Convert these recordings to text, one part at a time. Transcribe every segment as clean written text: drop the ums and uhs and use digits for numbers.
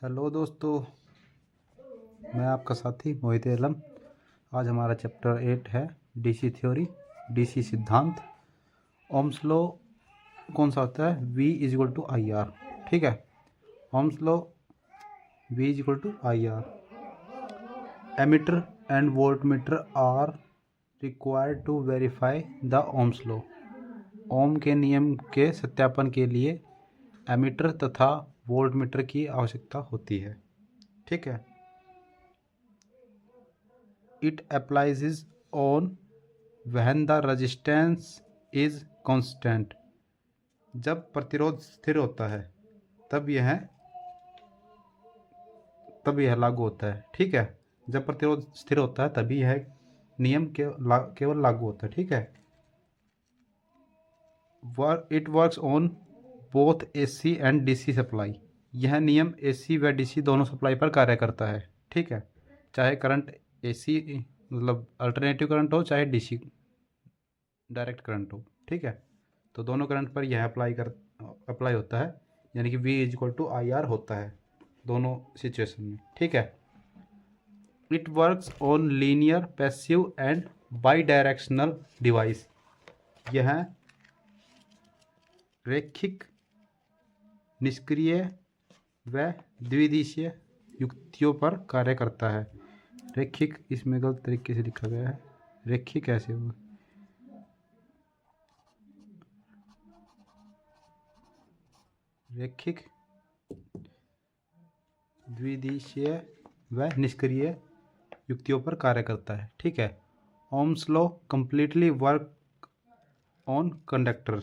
Hello दोस्तों, मैं आपका साथी मोहित आलम। आज हमारा चैप्टर 8 है डीसी थ्योरी, डीसी सिद्धांत। ओम्स लॉ कौन सा होता है? V is equal to I R. ठीक है, Ohm's law V is equal to I R. Ammeter and voltmeter are required to verify the Ohm's law. Ohm के नियम के सत्यापन के लिए एमीटर तथा वोल्टमीटर की आवश्यकता होती है। ठीक है, it applies on when the resistance is constant। जब प्रतिरोध स्थिर होता है तब यह लागू होता है। ठीक है, जब प्रतिरोध स्थिर होता है तभी यह नियम केवल लागू होता है। ठीक है, it works on both AC and DC supply. यह नियम एसी व डीसी दोनों सप्लाई पर कार्य करता है। ठीक है, चाहे करंट एसी मतलब अल्टरनेटिव करंट हो, चाहे डीसी डायरेक्ट करंट हो। ठीक है, तो दोनों करंट पर यह अप्लाई होता है, यानी कि V is equal to I R होता है दोनों सिचुएशन में। ठीक है, it works on linear passive and bidirectional device. यह रैखिक, निष्क्रिय व द्विदिशीय युक्तियों पर कार्य करता है। रैखिक, इसमें गलत तरीके से लिखा गया है। रैखिक कैसे होगा? रैखिक, द्विदिशीय व निष्क्रिय युक्तियों पर कार्य करता है। ठीक है, Ohm's law completely work on conductor.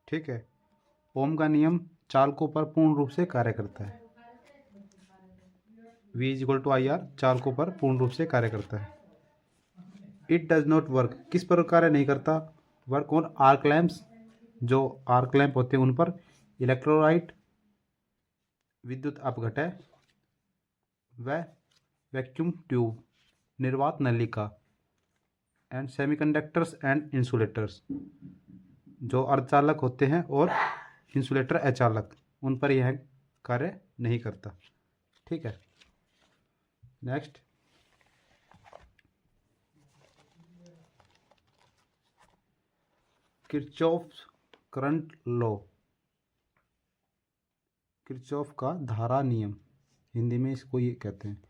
ठीक है, ओम का नियम चालकों पर पूर्ण रूप से कार्य करता है। V is equal to I R चालकों पर पूर्ण रूप से कार्य करता है। इट डज नॉट वर्क, किस पर कार्य नहीं करता? वर्क ऑन आर्क लैंप्स, जो आर्क लैंप होते हैं उन पर, इलेक्ट्रोलाइट, विद्युत अपघटय व वैक्यूम ट्यूब, निर्वात नलिका, एंड सेमीकंडक्टर्स एंड इंसुलेटर्स, जो अर्धचालक होते हैं और इंसुलेटर अचालक, उन पर यह कार्य नहीं करता। ठीक है, next, Kirchhoff current law. Kirchhoff का धारा नियम, हिंदी में इसको ये कहते हैं।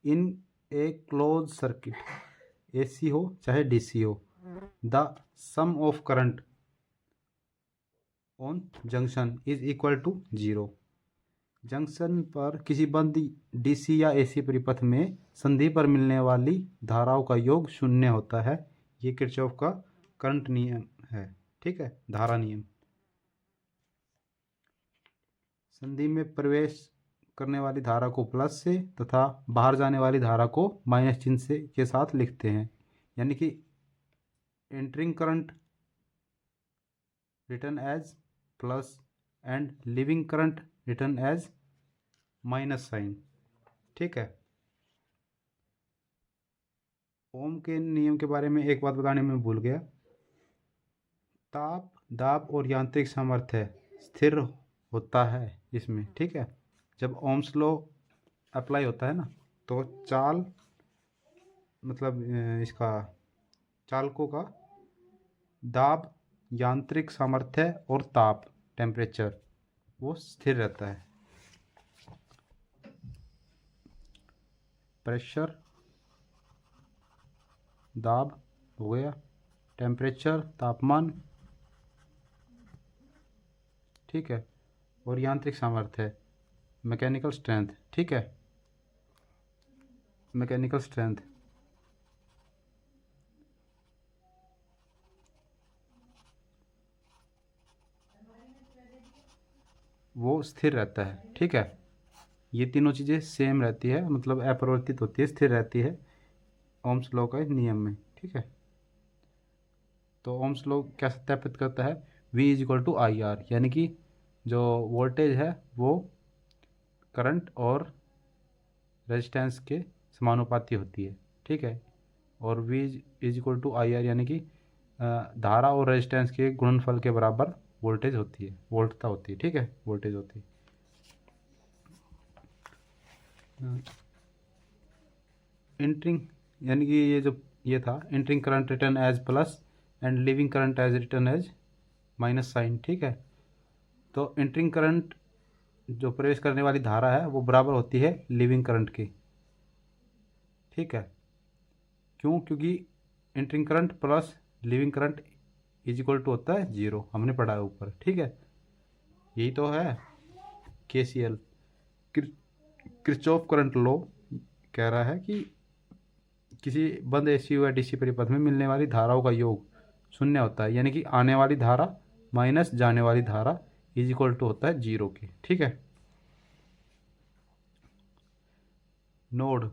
In a close circuit, AC हो चाहे डीसी हो, the sum of current on junction is equal to 0। Junction पर किसी बंद डीसी या एसी परिपथ में संधि पर मिलने वाली धाराओं का योग 0 होता है। ये किरचॉफ का करंट नियम है। ठीक है, धारा नियम। संधि में प्रवेश करने वाली धारा को प्लस से तथा बाहर जाने वाली धारा को माइनस चिन्ह से के साथ लिखते हैं, यानी कि entering current written as plus and leaving current written as minus sign. ठीक है, ओम के नियम के बारे में एक बात बताने में भूल गया। ताप, दाब और यांत्रिक सामर्थ्य स्थिर होता है इसमें। ठीक है, जब ओम्स लॉ अप्लाई होता है ना, तो चाल मतलब इसका चालकों का दाब, यांत्रिक सामर्थ्य और ताप, टेम्परेचर, वो स्थिर रहता है। प्रेशर, दाब हो गया, टेम्परेचर तापमान, ठीक है, और यांत्रिक सामर्थ्य मैकेनिकल स्ट्रेंथ। ठीक है, मैकेनिकल स्ट्रेंथ वो स्थिर रहता है। ठीक है, ये तीनों चीज़ें सेम रहती है, मतलब अपरिवर्तित होती है, स्थिर रहती है ओम्स लॉ का नियम में। ठीक है, तो ओम्स लॉ क्या सत्यापित करता है? V is equal to I R, यानी कि जो वोल्टेज है वो करंट और रेजिस्टेंस के समानुपाती होती है। ठीक है, और V is equal to I R, यानी कि धारा और रेजिस्टेंस के गुणनफल के बराबर वोल्टेज होती है, वोल्टता होती है। ठीक है, वोल्टेज होती है। एंटरिंग यानी कि ये था entering current written as plus and leaving current as written as minus sign. ठीक है, तो एंटरिंग करंट जो प्रवेश करने वाली धारा है वो बराबर होती है लीविंग करंट की। ठीक है, क्यों? क्योंकि entering current plus leaving current is equal to होता है 0, हमने पढ़ा है ऊपर। ठीक है, यही तो है KCL, किरचॉफ करंट लॉ कह रहा है कि किसी बंद AC या DC परिपथ में मिलने वाली धाराओं का योग शून्य होता है, यानी कि आने वाली धारा माइनस जाने वाली धारा इज इक्वल टू होता है 0 के। ठीक है, नोड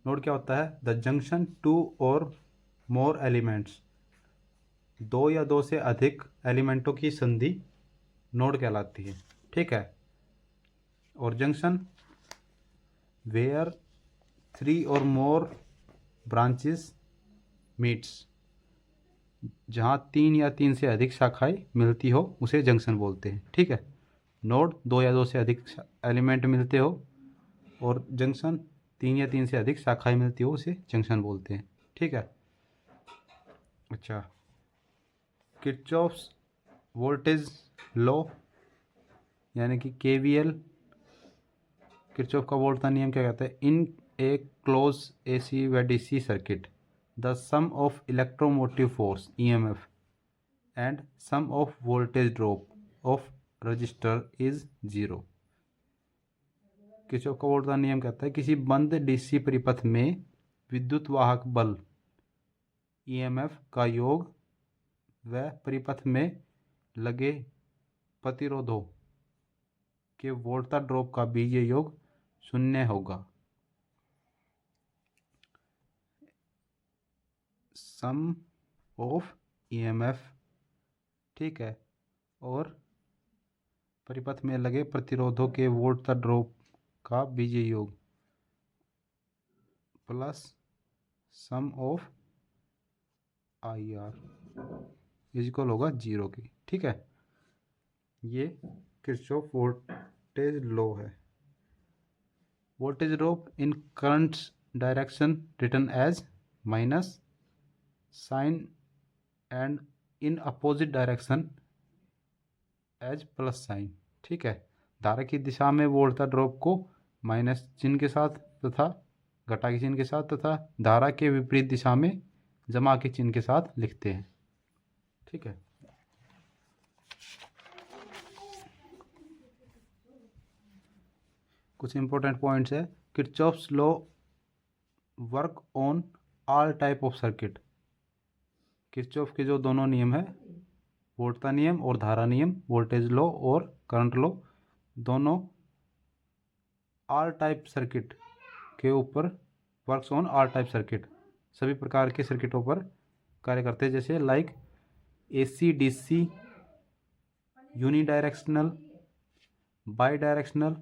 क्या होता है? द जंक्शन टू और मोर एलिमेंट्स, 2 या 2 से अधिक एलिमेंटों की संधि नोड कहलाती है। ठीक है, और जंक्शन वेयर 3 और मोर ब्रांचेस मीट्स, जहाँ 3 या 3 से अधिक शाखाएं मिलती हो उसे जंक्शन बोलते हैं। ठीक है, नोड 2 या 2 से अधिक एलिमेंट मिलते हो और जंक्शन 3 या 3 से अधिक शाखाएं मिलती हो उसे जंक्शन बोलते हैं। ठीक है, अच्छा, किरचॉफ्स वोल्टेज लॉ यानी कि KVL, किरचॉफ का वोल्ट का नियम क्या कहता है? इन ए क्लोज AC व DC circuit the sum of electromotive force EMF and sum of voltage drop of resistor is 0। Kirchhoff का वोल्ट का नियम कहता है किसी बंद DC परिपथ में विद्युत वाहक बल EMF का योग व परिपथ में लगे प्रतिरोधों के वोल्टा ड्रॉप का बीजीय योग शून्य होगा। सम ऑफ EMF, ठीक है, और परिपथ में लगे प्रतिरोधों के वोल्टा ड्रॉप का बीजीय योग plus sum of IR is equal होगा 0 की। ठीक है, ये किरचॉफ वोल्टेज लॉ है। Voltage drop in currents direction written as minus sign and in opposite direction as plus sign. ठीक है, धारा की दिशा में वोल्टेज ड्रॉप को माइनस चिन्ह के साथ तथा घटा के चिन्ह के साथ तथा धारा के विपरीत दिशा में जमा के चिन्ह के साथ लिखते हैं। ठीक है, कुछ इंपॉर्टेंट पॉइंट्स है। Kirchhoff's law work on all type of circuit. Kirchhoff के जो दोनों नियम है, वोल्ट का नियम और धारा नियम, वोल्टेज लॉ और करंट लॉ, दोनों ऑल टाइप सर्किट के ऊपर works on all type circuit, सभी प्रकार के सर्किटों पर कार्य करते हैं, जैसे like AC DC, unidirectional, by directional,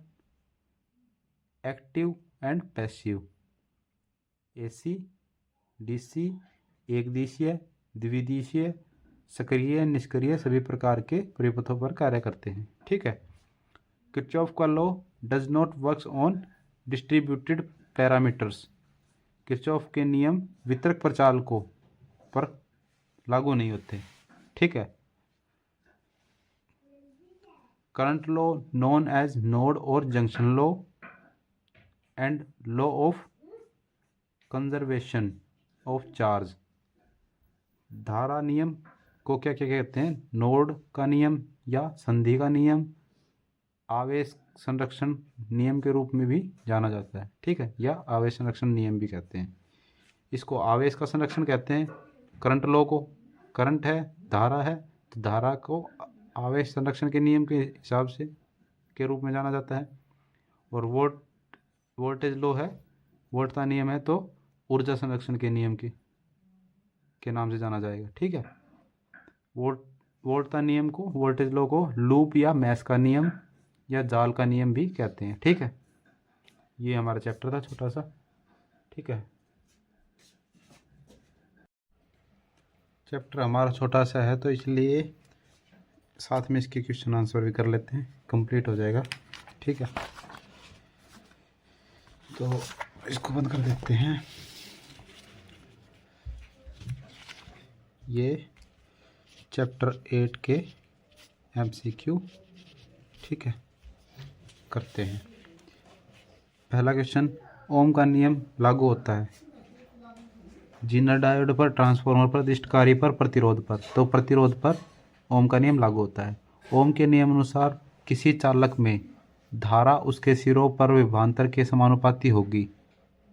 active and passive. AC DC एक दिशीय, द्विदिशीय, सक्रिय, निष्क्रिय सभी प्रकार के परिपथों पर कार्य करते हैं। ठीक है, किरचॉफ का law does not works on distributed parameters. Kirchhoff के नियम वितरक प्रचालकों पर लागू नहीं होते। ठीक है, current law known as node और junction law and law of conservation of charge. धारा नियम को क्या क्या कहते हैं? नोड का नियम या संधि का नियम, आवेश संरक्षण नियम के रूप में भी जाना जाता है। ठीक है, या आवेश संरक्षण नियम भी कहते हैं। इसको आवेश का संरक्षण कहते हैं। करंट लॉ को, करंट है, धारा है, तो धारा को आवेश संरक्षण के नियम के हिसाब से के रूप में जाना जाता है। और वोल्टेज लॉ है, वोल्ट का नियम है, तो ऊर्जा संरक्षण के नियम के नाम से जाना जाएगा। ठीक है, वोल्ट का नियम को, वोल्टेज लॉ को लूप या मैश का नियम या जाल का नियम भी कहते हैं। ठीक है, ये हमारा चैप्टर था छोटा सा। ठीक है, चैप्टर हमारा छोटा सा है तो इसलिए साथ में इसके क्वेश्चन आंसर भी कर लेते हैं, कंप्लीट हो जाएगा। ठीक है। तो इसको बंद कर देते हैं। ये चैप्टर 8 के MCQ, ठीक है, करते हैं। पहला क्वेश्चन, ओम का नियम लागू होता है जीनर डायोड पर, ट्रांसफार्मर पर, दिष्टकारी पर, प्रतिरोध पर। तो प्रतिरोध पर ओम का नियम लागू होता है। ओम के नियम अनुसार किसी चालक में धारा उसके सिरों पर विभवांतर के समानुपाती होगी।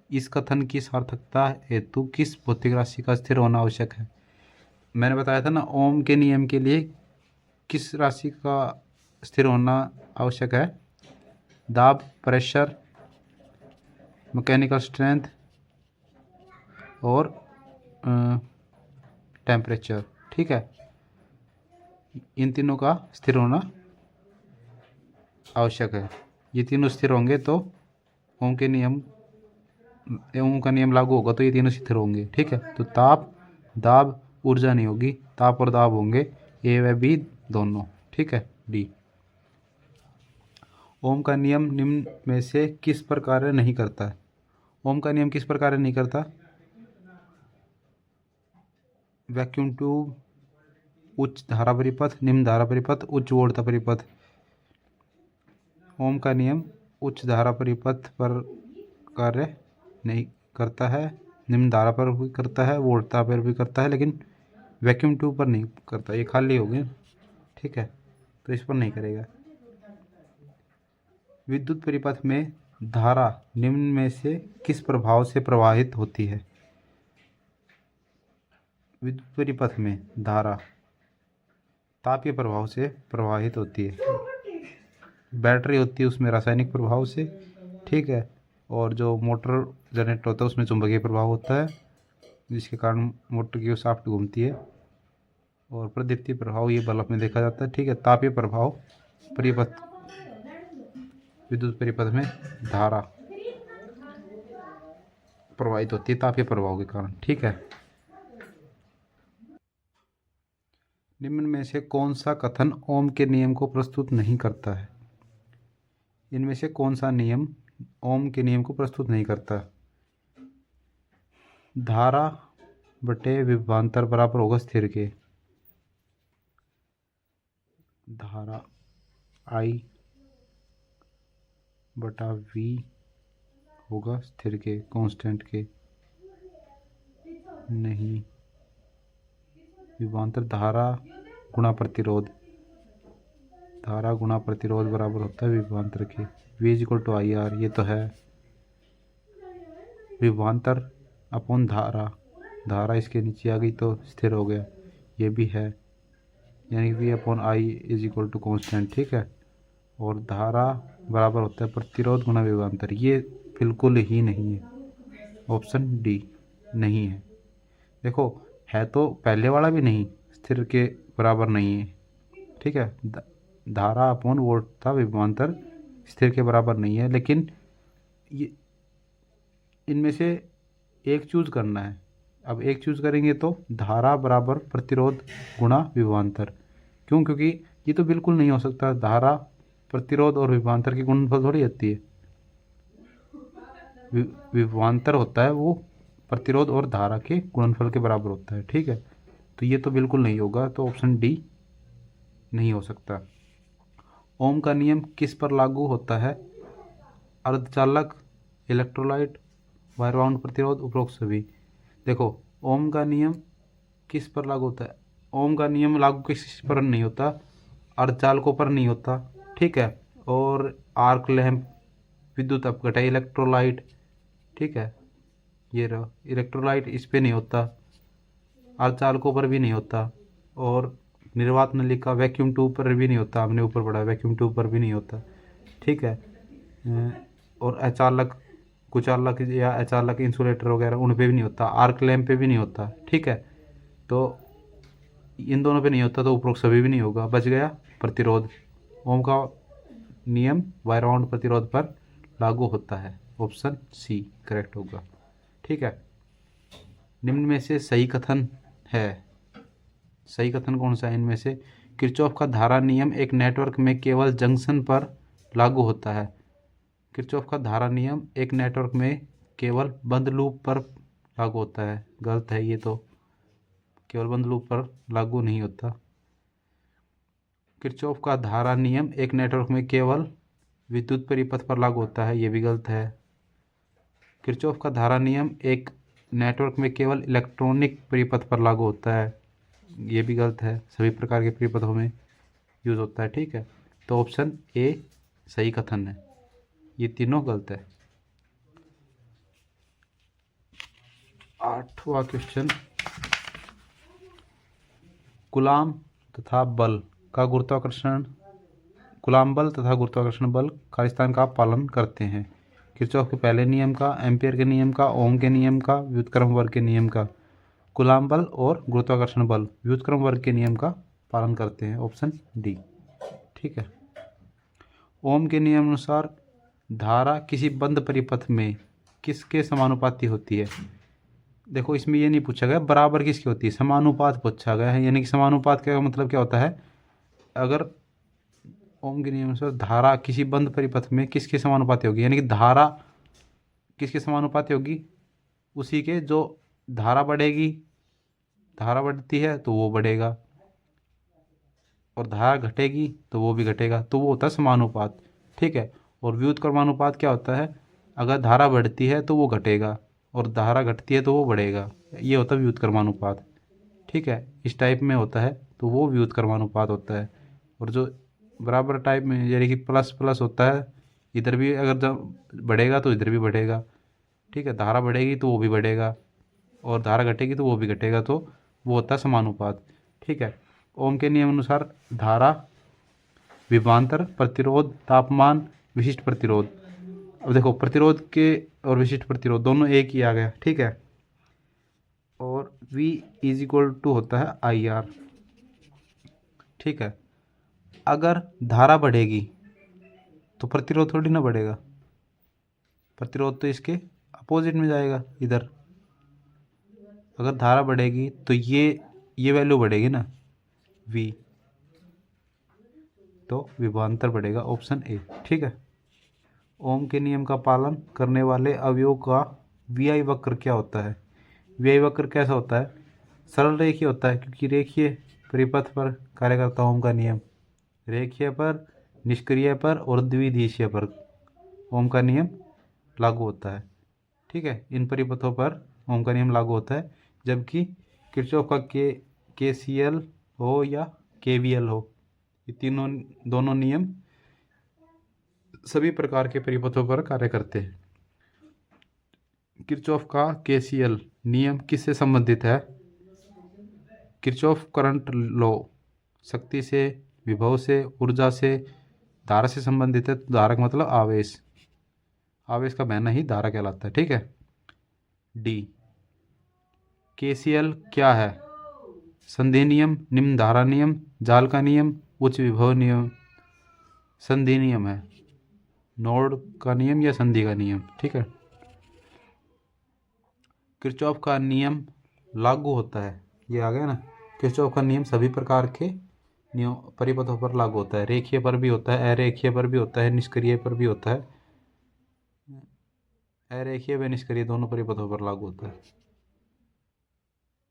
इस कथन की सार्थकता हेतु किस भौतिक राशि का स्थिर होना आवश्यक है? मैंने बताया था ना, ओम के नियम के लिए किस राशि का स्थिर होना आवश्यक है? दाब, प्रेशर, मैकेनिकल स्ट्रेंथ और टेम्परेचर, ठीक है, इन तीनों का स्थिर होना आवश्यक है। ये तीनों स्थिर होंगे तो ओम का नियम लागू होगा, तो ये तीनों स्थिर होंगे, ठीक है। तो ताप, दाब, ऊर्जा नहीं होगी, ताप और दाब होंगे, ए व बी दोनों, ठीक है, डी। ओम का नियम निम्न में से किस पर कार्य नहीं करता है? ओम का नियम किस पर कार्य नहीं करता? वैक्यूम ट्यूब, उच्च धारा परिपथ, निम्न धारा परिपथ, उच्च वोल्टता परिपथ। ओम का नियम उच्च धारा परिपथ पर कार्य नहीं करता है, निम्न धारा पर भी करता है, वोल्टता पर भी करता है, लेकिन वैक्यूम ट्यूब पर नहीं करता। ये खाली हो गया, ठीक है, तो इस पर नहीं करेगा। विद्युत परिपथ में धारा निम्न में से किस प्रभाव से प्रवाहित होती है? विद्युत परिपथ में धारा तापीय प्रभाव से प्रवाहित होती है। बैटरी होती है उसमें रासायनिक प्रभाव से, ठीक है, और जो मोटर जनरेटर होता है उसमें चुंबकीय प्रभाव होता है, जिसके कारण मोटर की शाफ्ट घूमती है। और प्रदीप्तीय प्रभाव ये बल्ब में देखा जाता है, ठीक है। तापीय प्रभाव परिपथ, विद्युत परिपथ में धारा प्रवाहित होती है तापीय प्रभाव के कारण, ठीक है। निम्न में से कौन सा कथन ओम के नियम को प्रस्तुत नहीं करता है? इनमें से कौन सा नियम ओम के नियम को प्रस्तुत नहीं करता? धारा बटे विभवांतर बराबर होगा स्थिर के। धारा I बटा V होगा स्थिर के, कांस्टेंट के नहीं। विभवांतर धारा गुणा प्रतिरोध, धारा गुणा प्रतिरोध बराबर होता है विभवांतर के। V is equal to IR, ये तो है। विभवांतर अपॉन धारा, धारा इसके नीचे आ गई तो स्थिर हो गया, ये भी है, यानी V upon I is equal to constant, ठीक है। और धारा बराबर होता है प्रतिरोध गुणा विभवांतर, ये बिल्कुल ही नहीं है, ऑप्शन डी नहीं है। देखो, है तो पहले वाला भी नहीं, स्थिर के बराबर नहीं है, ठीक है। धारा अपॉन वोल्ट था, विभवांतर स्थिर के बराबर नहीं है, लेकिन ये इनमें से एक चूज करना है। अब एक चूज करेंगे तो धारा बराबर प्रतिरोध गुणा विभवांतर, क्यों? क्योंकि ये तो बिल्कुल नहीं हो सकता, धारा प्रतिरोध और विभवांतर की गुणनफल थोड़ी होती है। विभवांतर होता है वो प्रतिरोध और धारा के गुणनफल के बराबर होता है, ठीक है। तो ये तो बिल्कुल नहीं होगा, तो ऑप्शन डी नहीं हो सकता। ओम का नियम किस पर लागू होता है? अर्धचालक, इलेक्ट्रोलाइट, वायर बाउंड प्रतिरोध, उपरोक्त सभी। देखो, ओम का नियम किस पर लागू होता है? ओम का नियम लागू किस पर नहीं होता? अर्धचालकों पर नहीं होता, ठीक है। और आर्क लैंप, विद्युत अपघटन, इलेक्ट्रोलाइट, ठीक है, ये रहा इलेक्ट्रोलाइट, इस पे नहीं होता, अर्धचालकों पर भी नहीं होता, और निर्वात नलिका, वैक्यूम ट्यूब पर भी नहीं होता, हमने ऊपर पढ़ा वैक्यूम ट्यूब पर भी नहीं होता, ठीक है। और अचालक, कुचालक या अचालक इंसुलेटर वगैरह उन पे भी नहीं होता, आर्क लैंप पे भी नहीं होता, ठीक है। तो इन दोनों पे नहीं होता, तो उपरोक्त सभी भी नहीं होगा, बच गया प्रतिरोध। ओम का नियम वायर बाउंड प्रतिरोध पर लागू होता है, ऑप्शन सी करेक्ट होगा, ठीक है। निम्न में से सही कथन है, सही कथन कौन सा है इनमें से? किरचॉफ का धारा नियम एक नेटवर्क में केवल जंक्शन पर लागू होता है। किरचॉफ का धारा नियम एक नेटवर्क में केवल बंद लूप पर लागू होता है। गलत है ये तो, केवल बंद लूप पर लागू नहीं होता। किरचॉफ का धारा नियम एक नेटवर्क में केवल विद्युत परिपथ पर लागू होता है। ये भी गलत है। किरचॉफ का धारा नियम एक नेटवर्क में केवल इलेक्ट्रॉनिक परिपथ पर लागू होता है। ये भी गलत है, सभी प्रकार के परिपथों में यूज होता है। ठीक है, तो ऑप्शन ए सही कथन है। ये तीनों गलत है। 8वां क्वेश्चन, कूलाम तथा बल का गुरुत्वाकर्षण कूलाम बल तथा गुरुत्वाकर्षण बल कार्यस्थान का पालन करते हैं। किरचॉफ के पहले नियम का, एम्पियर के नियम का, ओम के नियम का, व्युत्क्रम वर्ग के नियम का। कूलाम बल और गुरुत्वाकर्षण बल व्युत्क्रम वर्ग के नियम का पालन करते हैं। Option D. ठीक है, ओम के नियम अनुसार धारा किसी बंद परिपथ में किसके समानुपाती होती है। देखो, इसमें ये नहीं पूछा गया बराबर किसकी होती है, समानुपात पूछा गया है। यानी कि समानुपात का मतलब क्या होता है, अगर ओम के नियम अनुसार धारा किसी बंद परिपथ में किसके समानुपाती होगी, यानी कि धारा किसके समानुपाती होगी, उसी के जो धारा बढ़ेगी, धारा बढ़ती है तो वो बढ़ेगा, और धारा घटेगी तो वो भी घटेगा, तो वो होता है समानुपात। ठीक है, और व्युत्क्रमानुपात क्या होता है, अगर धारा बढ़ती है तो वो घटेगा और धारा घटती है तो वो बढ़ेगा, ये होता है व्युत्क्रमानुपात। ठीक है, इस टाइप में होता है तो वो व्युत्क्रमानुपात होता है। और जो बराबर टाइप में, यानी कि प्लस प्लस होता है, इधर भी अगर जब बढ़ेगा तो इधर भी बढ़ेगा। ठीक है, धारा बढ़ेगी तो वो भी बढ़ेगा और धारा घटेगी तो वो भी घटेगा, तो वो होता है समानुपात। ठीक है, ओम के नियम अनुसार धारा, विभवांतर, प्रतिरोध, तापमान, विशिष्ट प्रतिरोध। अब देखो, प्रतिरोध के और विशिष्ट प्रतिरोध दोनों एक ही आ गया। ठीक है, और V = होता है IR। ठीक है, अगर धारा बढ़ेगी तो प्रतिरोध थोड़ी ना बढ़ेगा, प्रतिरोध तो इसके अपोजिट में जाएगा इधर। अगर धारा बढ़ेगी तो ये वैल्यू बढ़ेगी ना V, तो विभवांतर बढ़ेगा। Option A. ठीक है, ओम के नियम का पालन करने वाले अवयव का VI वक्र क्या होता है। VI वक्र कैसा होता है, सरल रेखीय होता है, क्योंकि रेखीय परिपथ पर कार्य करता ओम का नियम। रेखीय पर, निष्क्रिय पर और द्विदिशीय पर ओम का नियम लागू होता है। ठीक है, इन परिपथों पर ओम का नियम लागू होता है, जबकि किरचॉफ का KCL हो या KVL हो, ये दोनों नियम सभी प्रकार के परिपथों पर कार्य करते हैं। किरचॉफ का KCL नियम किससे संबंधित है। किरचॉफ करंट लॉ शक्ति से, विभव से, ऊर्जा से, धारा से संबंधित है। तो धारा का मतलब आवेश, आवेश का बहना ही धारा कहलाता है। ठीक है, डी। KCL क्या है, संधि नियम, निम्न धारा नियम, जाल का नियम, उच्च विभव नियम। संधि नियम है, नोड का नियम या संधि का नियम। ठीक है, किरचॉफ का नियम लागू होता है, ये आ गया ना। किरचॉफ का नियम सभी प्रकार के नियम परिपथों पर लागू होता है। रेखीय पर भी होता है, अरेखीय पर भी होता है, निष्क्रिय पर भी होता है। अरेखीय व निष्क्रिय दोनों परिपथों पर लागू होता है।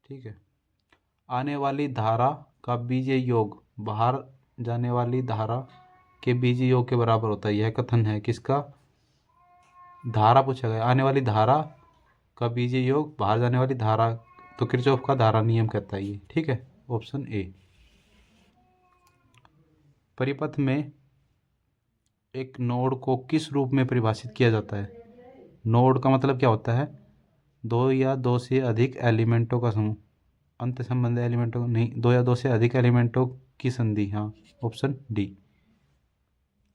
ठीक है, आने वाली धारा का बीजीय योग बाहर जाने वाली धारा के बीजीय योग के बराबर होता है। यह कथन है किसका, धारा पूछा गया, आने वाली धारा का बीजीय योग बाहर जाने वाली धारा, तो किरचॉफ का धारा नियम कहता है ये। ठीक है, ऑप्शन ए। परिपथ में एक नोड को किस रूप में परिभाषित किया जाता है। नोड का मतलब क्या होता है, दो या दो से अधिक एलिमेंटों का समूह, अंत संबंध एलिमेंटों नहीं, दो या दो से अधिक एलिमेंटों की संधि। हाँ, ऑप्शन डी।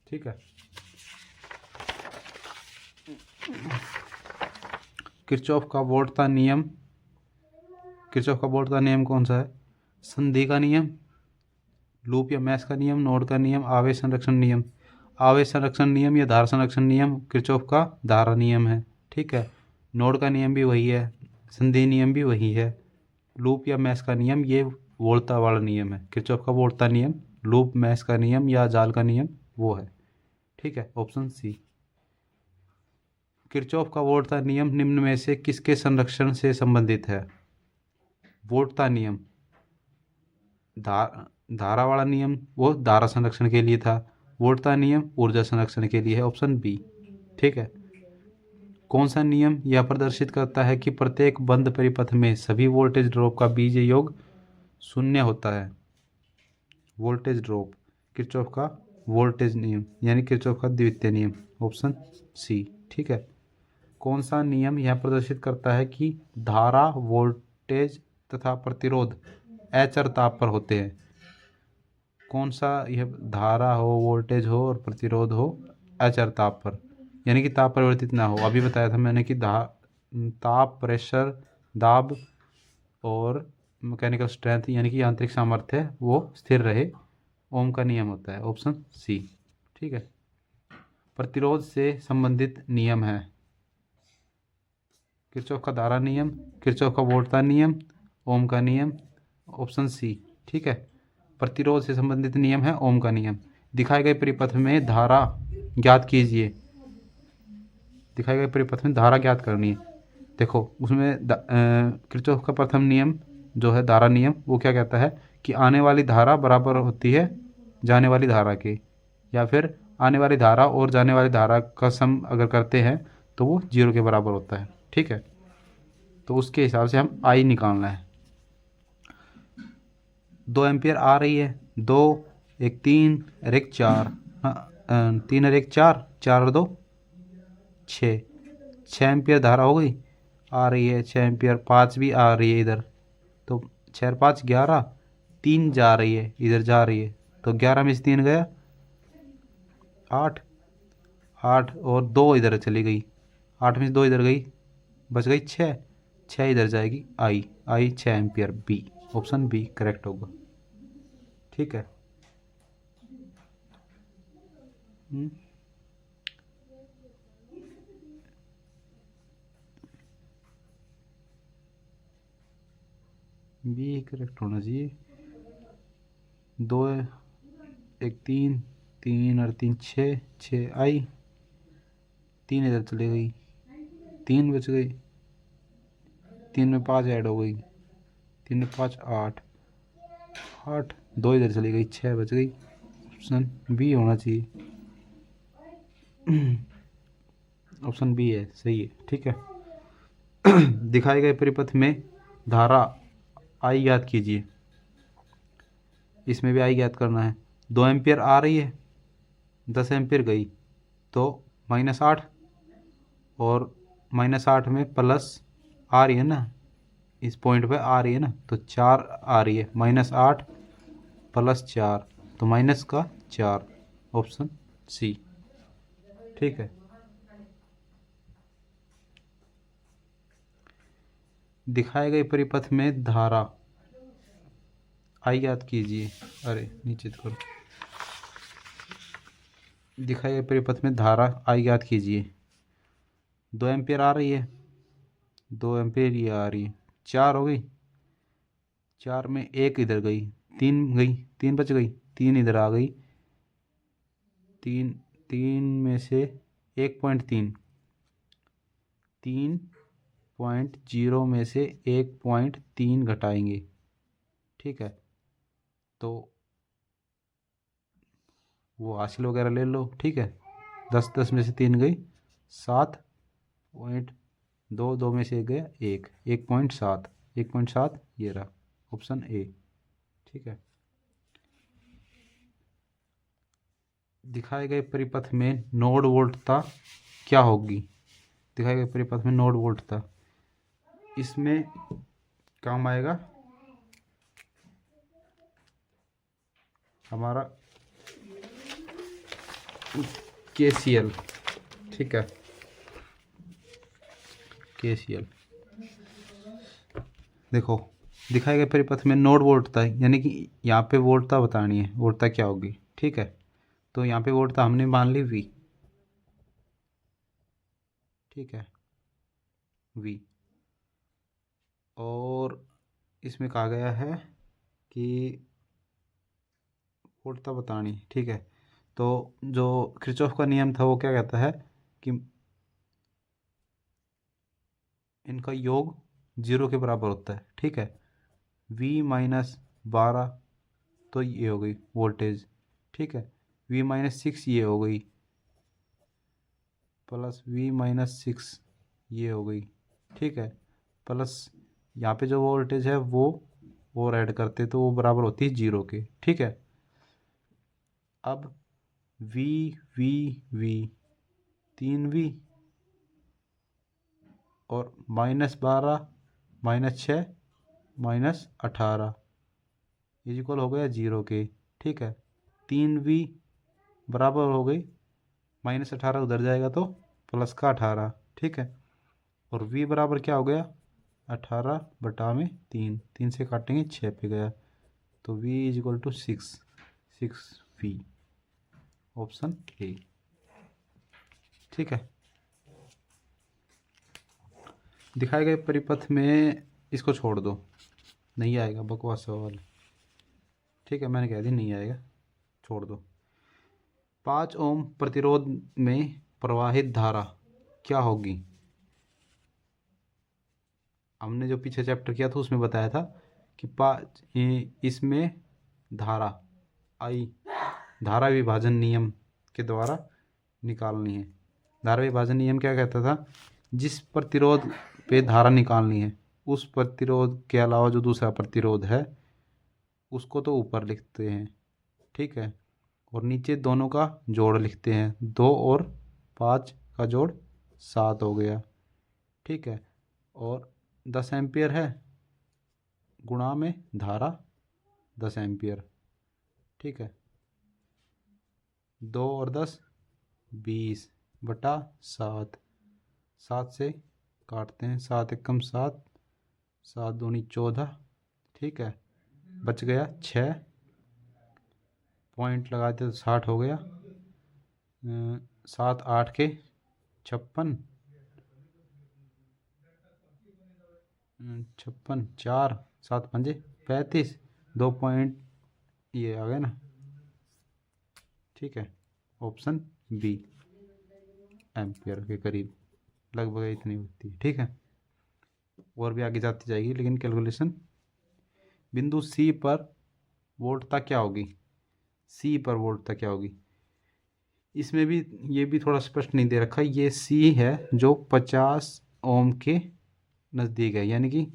ठीक है, किरचॉफ का वोल्टता नियम, किरचॉफ का वोल्टता नियम कौन सा है, संधि का नियम, लूप या मैश का नियम, नोड का नियम, आवेश संरक्षण नियम। आवेश संरक्षण नियम या धारा संरक्षण नियम किरचॉफ का धारा नियम है। ठीक है, नोड का नियम भी वही है, संधि नियम भी वही है, लूप या मैश का नियम ये वोल्टता वाला नियम है। किरचॉफ का वोल्टता नियम, लूप, मैश का नियम या जाल का नियम वो है। ठीक है, ऑप्शन सी। किरचॉफ का वोल्टता नियम निम्न में से किसके संरक्षण से संबंधित है? वोल्टता नियम, धारा वाला नियम वो धारा संरक्षण के लिए था, वोल्टता नियम ऊर्जा संरक्षण के लिए है, ऑप्शन बी। ठीक है। कौन सा नियम यह प्रदर्शित करता है कि प्रत्येक बंद परिपथ में सभी वोल्टेज ड्रॉप का बीजीय योग शून्य होता है? वोल्टेज ड्रॉप, किरचॉफ का वोल्टेज नियम यानी किरचॉफ का द्वितीय नियम, ऑप्शन सी। ठीक है। कौन सा नियम यह प्रदर्शित करता है कि धारा, वोल्टेज तथा प्रतिरोध अचर ताप पर होते हैं? कौन सा यह धारा हो, वोल्टेज हो और प्रतिरोध हो अचर ताप पर, यानी कि ताप परिवर्तित ना हो? अभी बताया था मैंने कि ताप, प्रेशर, दाब और मैकेनिकल स्ट्रेंथ यानी कि यांत्रिक सामर्थ्य वो स्थिर रहे, ओम का नियम होता है, ऑप्शन सी। ठीक है। प्रतिरोध से संबंधित नियम है किरचॉफ का धारा नियम, किरचॉफ का वोल्टता नियम, ओम का नियम, ऑप्शन सी। ठीक है। प्रतिरोध से संबंधित नियम है ओम का नियम। दिखाए गए परिपथ में धारा ज्ञात कीजिए। दिखाए गए परिपथ में धारा ज्ञात करनी है। देखो उसमें किरचॉफ का प्रथम नियम जो है धारा नियम, वो क्या कहता है कि आने वाली धारा बराबर होती है जाने वाली धारा के, या फिर आने वाली धारा और जाने वाली धारा का सम अगर करते हैं तो वो 0 के बराबर होता है। ठीक है। तो उसके हिसाब से हम आई निकालना है। 2 एम्पियर आ रही है, 2, एक 3 और एक 4, हाँ 3 और एक 4, 4 और 2 6, 6 एम्पियर धारा हो गई आ रही है, 6 एम्पियर, 5 भी आ रही है इधर, तो 6 और 5 11, 3 जा रही है इधर जा रही है, तो 11 में से 3 गया 8, 8 और 2 इधर चली गई, 8 में से 2 इधर गई, बच गई 6, 6 इधर जाएगी, I 6 ampere, B, option B correct होगा। ठीक है। बी करेक्ट होना चाहिए। 2 एक 3, 3 और 3 6, 6 आई, 3 इधर चली गई, 3 बच गई, 3 में 5 ऐड हो गई, 3 में 5 8, 8 2 इधर चली गई, 6 बच गई, ऑप्शन बी होना चाहिए। ऑप्शन बी है, सही है। ठीक है। दिखाए गए परिपथ में धारा आई ज्ञात कीजिए। इसमें भी आई ज्ञात करना है। 2 एम्पियर आ रही है, 10 एम्पियर गई, तो -8 और -8 में प्लस आ रही है ना, इस पॉइंट पे आ रही है ना, तो 4 आ रही है, -8 + 4 तो माइनस का 4, ऑप्शन सी। ठीक है। दिखाए गए परिपथ में धारा आई ज्ञात कीजिए। अरे नीचे तो करो। दिखाए गए परिपथ में धारा आई ज्ञात कीजिए। 2 एम्पियर आ रही है, 2 एम्पियर ये आ रही है, 4 हो गई, 4 में 1 इधर गई, 3 गई, 3 बच गई, 3 इधर आ गई, 3 3 में से 1.3, 3.0 में से 1.3 घटाएंगे। ठीक है। तो वो हासिल वगैरह ले लो। ठीक है। 10 10 में से 3 गई, 7.2, 2 में से 1 गया 1, 1.7, 1.7 ये रहा, ऑप्शन ए। ठीक है। दिखाए गए परिपथ में नोड वोल्टता क्या होगी? दिखाए गए परिपथ में नोड वोल्टता, इसमें काम आएगा हमारा KCL। ठीक है। KCL देखो, दिखाए गए परिपथ में नोड वोल्टता है, यानी कि यहाँ पे वोल्टता बतानी है, वोल्टता क्या होगी। ठीक है। तो यहाँ पे वोल्टता हमने मान ली V। ठीक है, V। और इसमें कहा गया है कि वोल्टता बतानी। ठीक है। तो जो किरचॉफ का नियम था वो क्या कहता है कि इनका योग 0 के बराबर होता है, ठीक है। V माइनस 12 तो ये हो गई वोल्टेज, ठीक है। V माइनस 6 ये हो गई, प्लस V माइनस 6 ये हो गई, ठीक है। प्लस यहाँ पे जो वोल्टेज है वो और ऐड करते तो वो बराबर होती है 0 के, ठीक है। अब V V V 3V और -12 -6 -18 इज इक्वल हो गया 0 के, ठीक है। 3V बराबर हो गई -18 उधर जाएगा तो प्लस का 18, ठीक है। और V बराबर क्या हो गया 18/3, 3 से काटेंगे 6 पे गया, तो V is equal to 6V, option A, ठीक है। दिखाए गए परिपथ में, इसको छोड़ दो, नहीं आएगा, बकवास सवाल, ठीक है। मैंने कह दी नहीं आएगा, छोड़ दो। 5 ओम प्रतिरोध में प्रवाहित धारा क्या होगी? हमने जो पीछे चैप्टर किया था उसमें बताया था कि इसमें धारा आई धारा विभाजन नियम के द्वारा निकालनी है। धारा विभाजन नियम क्या कहता था? जिस प्रतिरोध पे धारा निकालनी है उस प्रतिरोध के अलावा जो दूसरा प्रतिरोध है उसको तो ऊपर लिखते हैं, ठीक है, और नीचे दोनों का जोड़ लिखते हैं। 2 और 5 का जोड़ 7 हो गया, ठीक है। और 10 एम्पियर है गुणा में धारा 10 एम्पियर, ठीक है। 2 और 10 20/7, 7 से काटते हैं, 7 एकम 7, 7 दूनी 14, ठीक है। बच गया 6, पॉइंट लगाते तो 60 हो गया। 7 8 के 56, 56 4 7 5 35, 2 पॉइंट ये आ गया ना, ठीक है। ऑप्शन बी एम्पियर के करीब लगभग इतनी होती है, ठीक है। और भी आगे जाती जाएगी, लेकिन कैलकुलेशन बिंदु सी पर वोल्टता क्या होगी? सी पर वोल्टता क्या होगी? इसमें भी ये भी थोड़ा स्पष्ट नहीं दे रखा। ये सी है जो 50 ओम के नज़दीक है, यानी कि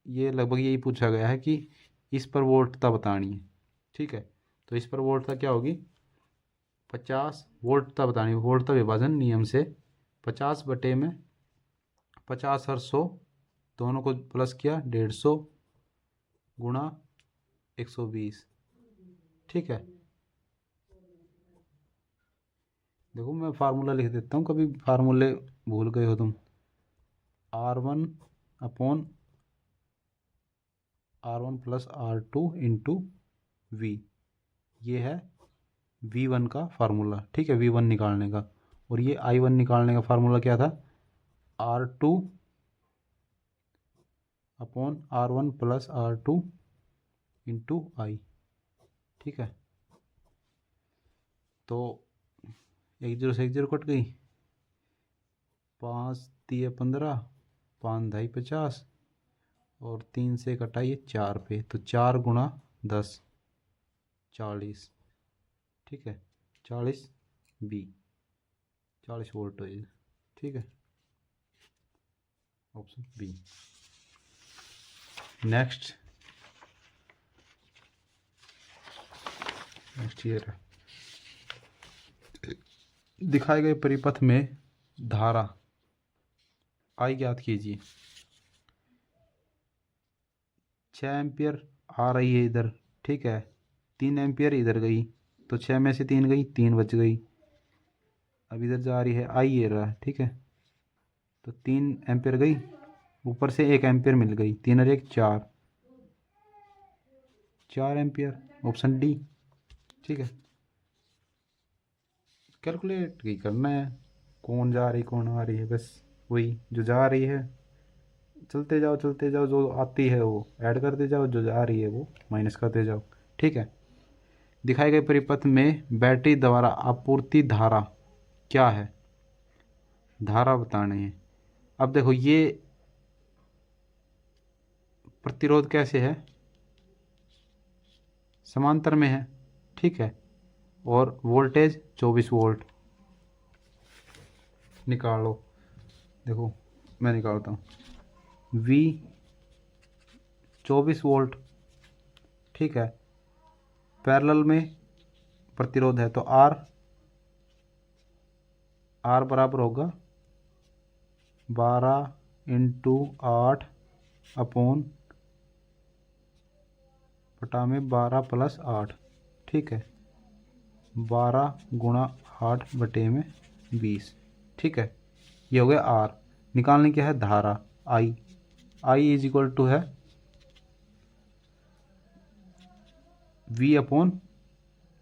ये लगभग यही पूछा गया है कि इस पर वोल्टता बतानी है, ठीक है। तो इस पर वोल्टता क्या होगी? 50 वोल्टता बतानी है। वोल्टता विभाजन नियम से 50 बटे में 50 और 100 दोनों को प्लस किया 150 गुणा 120, ठीक है। देखो मैं फार्मूला लिख देता हूँ, कभी फार्मूले भूल गए हो तुम। R1 plus R2 into V, ये है V1 का फार्मूला, ठीक है, V1 निकालने का। और ये I1 निकालने का फार्मूला क्या था? R2/R1 plus R2 into I, ठीक है। तो 1 0 से 1 0 कट गई, 5 3 15, 5 2 50 और 3 से कटाइए 4 पे, तो 4 गुणा 10 40, ठीक है। 40 बी 40 वोल्ट हो, ठीक है, ऑप्शन बी। नेक्स्ट ईयर है। दिखाए गए परिपथ में धारा आई ज्ञात कीजिए। 6 एम्पियर आ रही है इधर, ठीक है, 3 एम्पियर इधर गई, तो 6 में से 3 गई, 3 बच गई। अब इधर जा रही है आई ये रहा, ठीक है, तो 3 एम्पियर गई, ऊपर से 1 एम्पियर मिल गई, 3 और 1 4 एम्पियर, ऑप्शन डी, ठीक है। कैलकुलेट ही करना है, कौन जा रही कौन आ रही है, बस वही जो जा रही है चलते जाओ, जो आती है वो ऐड करते जाओ, जो जा रही है वो माइनस करते जाओ, ठीक है। दिखाए गए परिपथ में बैटरी द्वारा आपूर्ति धारा क्या है? धारा बताने हैं। अब देखो ये प्रतिरोध कैसे है, समांतर में है, ठीक है। और वोल्टेज 24 वोल्ट निकालो। देखो मैं निकालता हूँ, V 24 वोल्ट, ठीक है। पैरेलल में प्रतिरोध है तो R बराबर होगा 12 × 8 अपॉन बटा में 12 + 8, ठीक है। 12 × 8 बटे में 20, ठीक है। ये हो गया R। निकालने क्या है, धारा I = है V अपॉन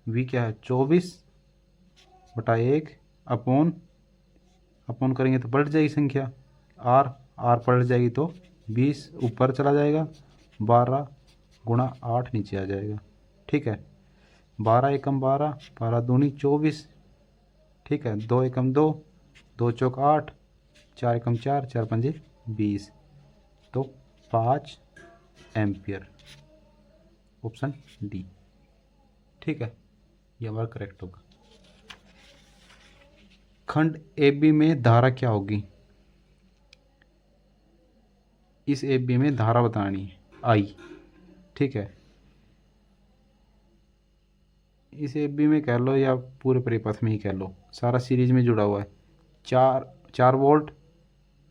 V क्या है 24/1 अपॉन करेंगे तो पलट जाएगी संख्या, R पलट जाएगी तो 20 ऊपर चला जाएगा, 12 × 8 नीचे आ जाएगा, ठीक है। 12 एकम 12, 12 दूनी 24, ठीक है। 2 एकम 2, 2 चौक 8, 4 एकम 4, 4 पंजे 20, तो 5 एम्पियर, ऑप्शन डी, ठीक है। ये हमारा करेक्ट होगा। खंड AB में धारा क्या होगी, इस AB में धारा बतानी है I, ठीक है। इस AB में कह लो या पूरे परिपथ में ही कह लो, सारा सीरीज में जुड़ा हुआ है। 4 वोल्ट,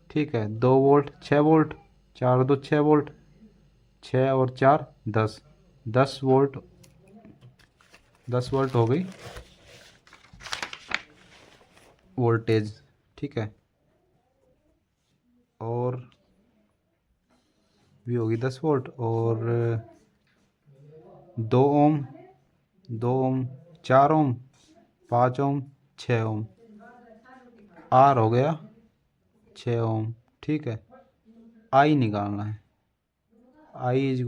ठीक है। 2 वोल्ट 6 वोल्ट, 4 2 6 वोल्ट, 6 और 4 10 वोल्ट, 10 वोल्ट हो गई वोल्टेज, ठीक है। और भी होगी 10 वोल्ट, और 2 ओम 4 ओम 5 ओम 6 ओम, R हो गया 6 ओम, ठीक है। I निकालना है, I =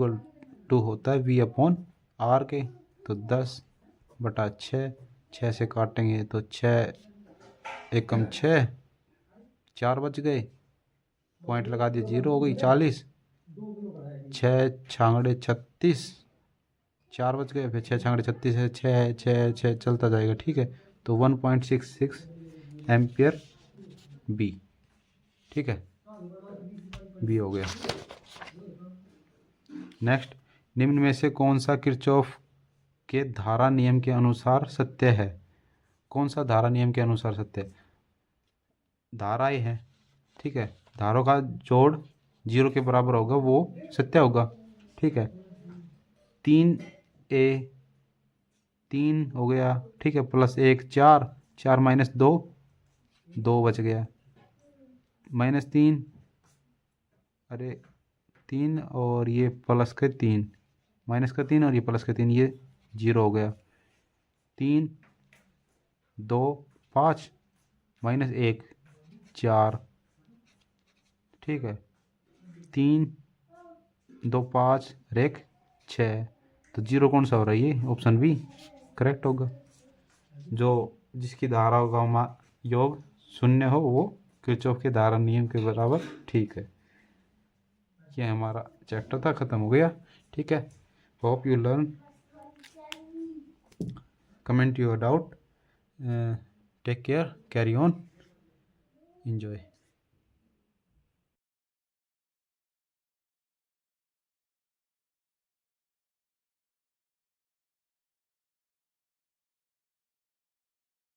होता है V अपॉन R के, तो 10/6, 6 से काटेंगे तो 6 एकम 6, 4 बच गए, पॉइंट लगा दिए, 0 हो गई 40, 6 छांगड़े 36, 4 बच गए, फिर 6 छांगड़े 36 है, 6 6 6 चलता जाएगा, ठीक है। तो 1.66 एम्पियर B, ठीक है। B हो गया। नेक्स्ट, निम्न में से कौन सा किरचॉफ के धारा नियम के अनुसार सत्य है, कौन सा धारा नियम के अनुसार सत्य है, धारा ही है, ठीक है। धारों का जोड़ 0 के बराबर होगा वो सत्य होगा, ठीक है। 3A 3 हो गया, ठीक है, +1 4, 4 - 2 2 बच गया, -3, अरे 3 और ये +3, -3 और ये +3, ये 0 हो गया। 3 2 5 -1 4, ठीक है। 3 2 5 रेख 6, तो 0 कौन सा हो रहा है, ये ऑप्शन बी करेक्ट होगा। जो जिसकी धाराओं का योग 0 हो वो किरचॉफ के धारा नियम के बराबर, ठीक है। ये हमारा चैप्टर था, ख़त्म हो गया, ठीक है। Hope you learn, comment your doubt, take care, carry on, enjoy।